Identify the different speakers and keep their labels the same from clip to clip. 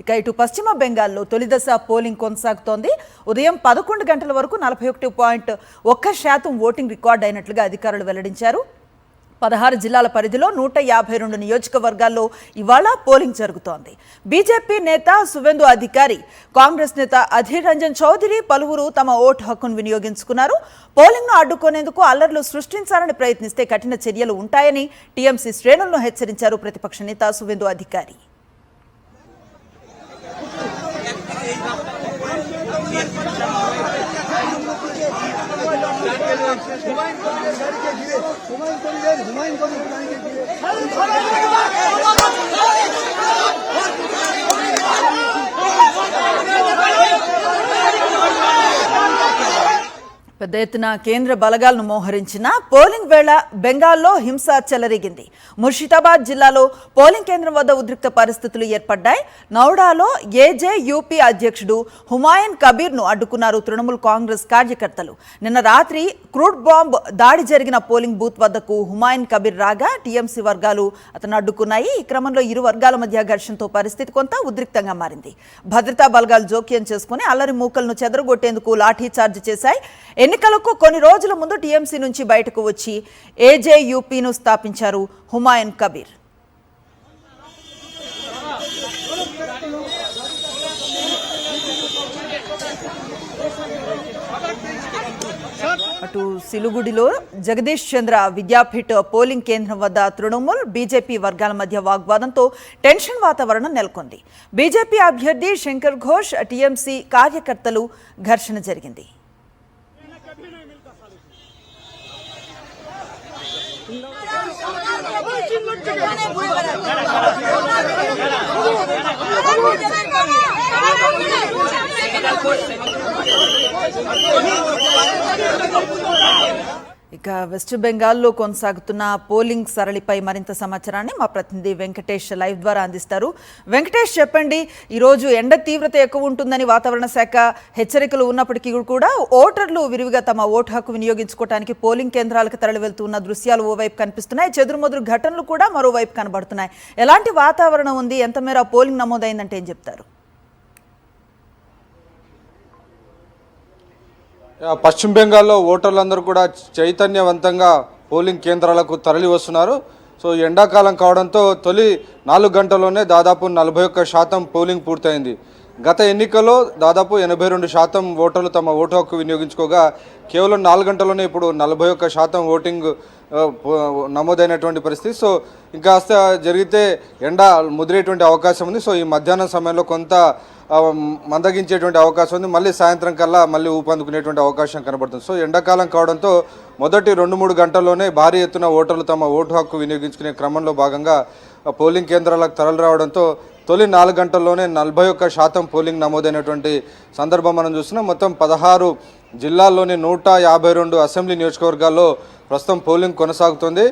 Speaker 1: ఇక ఇటు పశ్చిమ బెంగాల్లో తొలిదశ పోలింగ్ కొనసాగుతోంది. ఉదయం 11 గంటల వరకు 41.1% ఓటింగ్ రికార్డ్ అయినట్లుగా అధికారులు వెల్లడించారు. 16 జిల్లాల పరిధిలో 152 నియోజకవర్గాల్లో ఇవాళ పోలింగ్ జరుగుతోంది. బీజేపీ నేత సువేందు అధికారి, కాంగ్రెస్ నేత అధీర్ రంజన్ చౌదరి పలువురు తమ ఓటు హక్కును వినియోగించుకున్నారు. పోలింగ్ను అడ్డుకునేందుకు అల్లర్లు సృష్టించాలని ప్రయత్నిస్తే కఠిన చర్యలు ఉంటాయని టీఎంసీ శ్రేణులను హెచ్చరించారు ప్రతిపక్ష నేత సువేందు అధికారి. పెద్ద ఎత్తున కేంద్ర బలగాలను మోహరించిన పోలింగ్ వేళ బెంగాల్లో హింస చెలరేగింది. ముర్షిదాబాద్ జిల్లాలో పోలింగ్ కేంద్రం వద్ద ఉద్రిక్త పరిస్థితులు ఏర్పడ్డాయి. నౌడాలో ఏజేయూపీ అధ్యక్షుడు హుమాయూన్ కబీర్ను అడ్డుకున్నారు తృణమూల్ కాంగ్రెస్ కార్యకర్తలు. నిన్న రాత్రి క్రూడ్ బాంబ్ దాడి జరిగిన పోలింగ్ బూత్ వద్దకు హుమాయూన్ కబీర్ రాగా టీఎంసీ వర్గాలు అతను అడ్డుకున్నాయి. ఈ క్రమంలో ఇరు వర్గాల మధ్య ఘర్షణతో పరిస్థితి కొంత ఉద్రిక్తంగా మారింది. భద్రతా బలగాలు జోక్యం చేసుకుని అల్లరి మూకలను చెదరగొట్టేందుకు లాఠీ చార్జ్ చేశాయి. ఎన్నికలకు కొన్ని రోజుల ముందు టీఎంసీ నుంచి బయటకు వచ్చి ఏజేయూపీను స్థాపించారు హుమాయూన్ కబీర్. అటు సిలుగుడిలో జగదీష్ చంద్ర విద్యాపీఠ పోలింగ్ కేంద్రం వద్ద తృణమూల్ బీజేపీ వర్గాల మధ్య వాగ్వాదంతో టెన్షన్ వాతావరణం నెలకొంది. బీజేపీ అభ్యర్థి శంకర్ ఘోష్, టీఎంసీ కార్యకర్తలు ఘర్షణ జరిగింది. ఇక వెస్ట్ బెంగాల్లో కొనసాగుతున్న పోలింగ్ సరళిపై మరింత సమాచారాన్ని మా ప్రతినిధి వెంకటేష్ లైవ్ ద్వారా అందిస్తారు. వెంకటేష్, చెప్పండి, ఈరోజు ఎండ తీవ్రత ఎక్కువ ఉంటుందని వాతావరణ శాఖ హెచ్చరికలు ఉన్నప్పటికీ కూడా ఓటర్లు విరివిగా తమ ఓటు హక్కు వినియోగించుకోవడానికి పోలింగ్ కేంద్రాలకు తరలి వెళ్తున్న దృశ్యాలు ఓవైపు కనిపిస్తున్నాయి. చెదురుమదురు ఘటనలు కూడా మరోవైపు కనబడుతున్నాయి. ఎలాంటి వాతావరణం ఉంది? ఎంత మేర పోలింగ్ నమోదైందంటే ఏం చెప్తారు?
Speaker 2: పశ్చిమ బెంగాల్లో ఓటర్లందరూ కూడా చైతన్యవంతంగా పోలింగ్ కేంద్రాలకు తరలి వస్తున్నారు. సో ఎండాకాలం కావడంతో తొలి 4 గంటల్లోనే దాదాపు 41% పోలింగ్ పూర్తయింది. గత ఎన్నికల్లో దాదాపు 82% ఓటర్లు తమ ఓటు హక్కు వినియోగించుకోగా కేవలం 4 గంటల్లోనే ఇప్పుడు 41% ఓటింగ్ నమోదైనటువంటి పరిస్థితి. సో ఇంకాస్త జరిగితే ఎండ ముదిరేటువంటి అవకాశం ఉంది. సో ఈ మధ్యాహ్నం సమయంలో కొంత మందగించేటువంటి అవకాశం ఉంది. మళ్ళీ సాయంత్రం కల్లా మళ్ళీ ఊపందుకునేటువంటి అవకాశం కనబడుతుంది. సో ఎండాకాలం కావడంతో మొదటి 2-3 గంటల్లోనే భారీ ఎత్తున ఓటర్లు తమ ఓటు హక్కు వినియోగించుకునే క్రమంలో భాగంగా పోలింగ్ కేంద్రాలకు తరలి రావడంతో తొలి 4 గంటల్లోనే 41% పోలింగ్ నమోదైనటువంటి సందర్భం మనం చూస్తున్నాం. మొత్తం 16 జిల్లాల్లోని 152 అసెంబ్లీ నియోజకవర్గాల్లో ప్రస్తుతం పోలింగ్ కొనసాగుతుంది.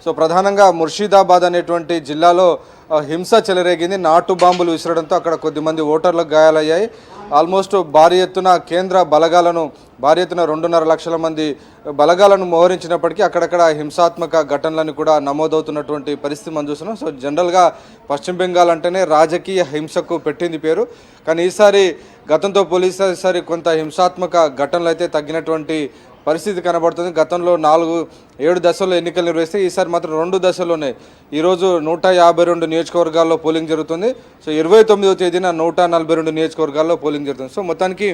Speaker 2: సో ప్రధానంగా ముర్షిదాబాద్ అనేటువంటి జిల్లాలో హింస చెలరేగింది. నాటు బాంబులు విసరడంతో అక్కడ కొద్దిమంది ఓటర్లకు గాయాలయ్యాయి. ఆల్మోస్ట్ భారీ ఎత్తున కేంద్ర బలగాలను భారీ ఎత్తున 2.5 లక్షల మంది బలగాలను మోహరించినప్పటికీ అక్కడక్కడ హింసాత్మక ఘటనలను కూడా నమోదవుతున్నటువంటి పరిస్థితి మనం చూస్తున్నాం. సో జనరల్గా పశ్చిమ బెంగాల్ అంటేనే రాజకీయ హింసకు పెట్టింది పేరు. కానీ ఈసారి గతంతో పోలీసు ఈసారి కొంత హింసాత్మక ఘటనలు అయితే తగ్గినటువంటి పరిస్థితి కనబడుతుంది. గతంలో 7 దశల్లో ఎన్నికలు నిర్వహిస్తే ఈసారి మాత్రం 2 దశల్లోనే ఈరోజు 152 నియోజకవర్గాల్లో పోలింగ్ జరుగుతుంది. సో 29వ తేదీన 142 నియోజకవర్గాల్లో పోలింగ్ జరుగుతుంది. సో మొత్తానికి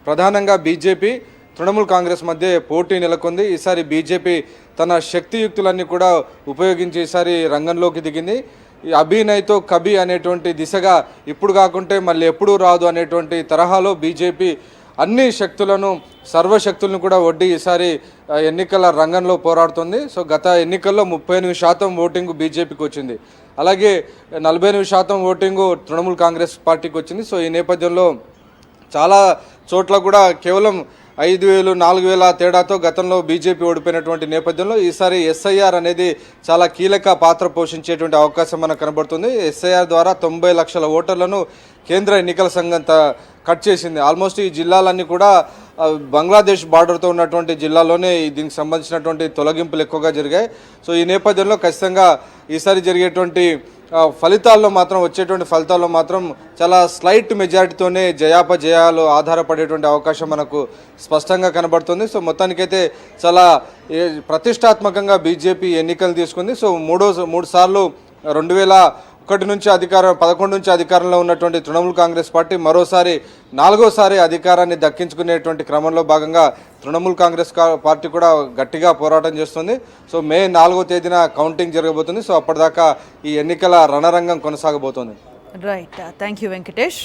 Speaker 2: ప్రధానంగా బీజేపీ, తృణమూల్ కాంగ్రెస్ మధ్య పోటీ నెలకొంది. ఈసారి బీజేపీ తన శక్తియుక్తులన్నీ కూడా ఉపయోగించి ఈసారి రంగంలోకి దిగింది. ఈ అభినయ్తో కబి అనేటువంటి దిశగా ఇప్పుడు కాకుంటే మళ్ళీ ఎప్పుడూ రాదు అనేటువంటి తరహాలో బీజేపీ అన్ని శక్తులను, సర్వశక్తులను కూడా ఒడ్డి ఈసారి ఎన్నికల రంగంలో పోరాడుతుంది. సో గత ఎన్నికల్లో 38% ఓటింగు బీజేపీకి వచ్చింది. అలాగే 48% ఓటింగు తృణమూల్ కాంగ్రెస్ పార్టీకి వచ్చింది. సో ఈ నేపథ్యంలో చాలా చోట్ల కూడా కేవలం 5,000, 4,000 తేడాతో గతంలో బీజేపీ ఓడిపోయినటువంటి నేపథ్యంలో ఈసారి ఎస్ఐఆర్ అనేది చాలా కీలక పాత్ర పోషించేటువంటి అవకాశం మనకు కనబడుతుంది. ఎస్ఐఆర్ ద్వారా 90 లక్షల ఓటర్లను కేంద్ర ఎన్నికల సంఘం కట్ చేసింది. ఆల్మోస్ట్ ఈ జిల్లాలన్నీ కూడా బంగ్లాదేశ్ బార్డర్తో ఉన్నటువంటి జిల్లాలోనే దీనికి సంబంధించినటువంటి తొలగింపులు ఎక్కువగా జరిగాయి. సో ఈ నేపథ్యంలో ఖచ్చితంగా ఈసారి జరిగేటువంటి ఫలితాల్లో మాత్రం వచ్చేటువంటి ఫలితాల్లో మాత్రం చాలా స్లైట్ మెజారిటీతోనే జయాపజయాలు ఆధారపడేటువంటి అవకాశం మనకు స్పష్టంగా కనబడుతుంది. సో మొత్తానికైతే చాలా ప్రతిష్టాత్మకంగా బీజేపీ ఎన్నికలు తీసుకుంది. సో మూడు సార్లు 2001 నుంచి 11 నుంచి అధికారంలో ఉన్నటువంటి తృణమూల్ కాంగ్రెస్ పార్టీ మరోసారి 4వ అధికారాన్ని దక్కించుకునేటువంటి క్రమంలో భాగంగా తృణమూల్ కాంగ్రెస్ పార్టీ కూడా గట్టిగా పోరాటం చేస్తుంది. సో మే 4వ తేదీన కౌంటింగ్ జరగబోతుంది. సో అప్పటిదాకా ఈ ఎన్నికల రణరంగం కొనసాగబోతోంది.
Speaker 1: Right, thank you Venkatesh.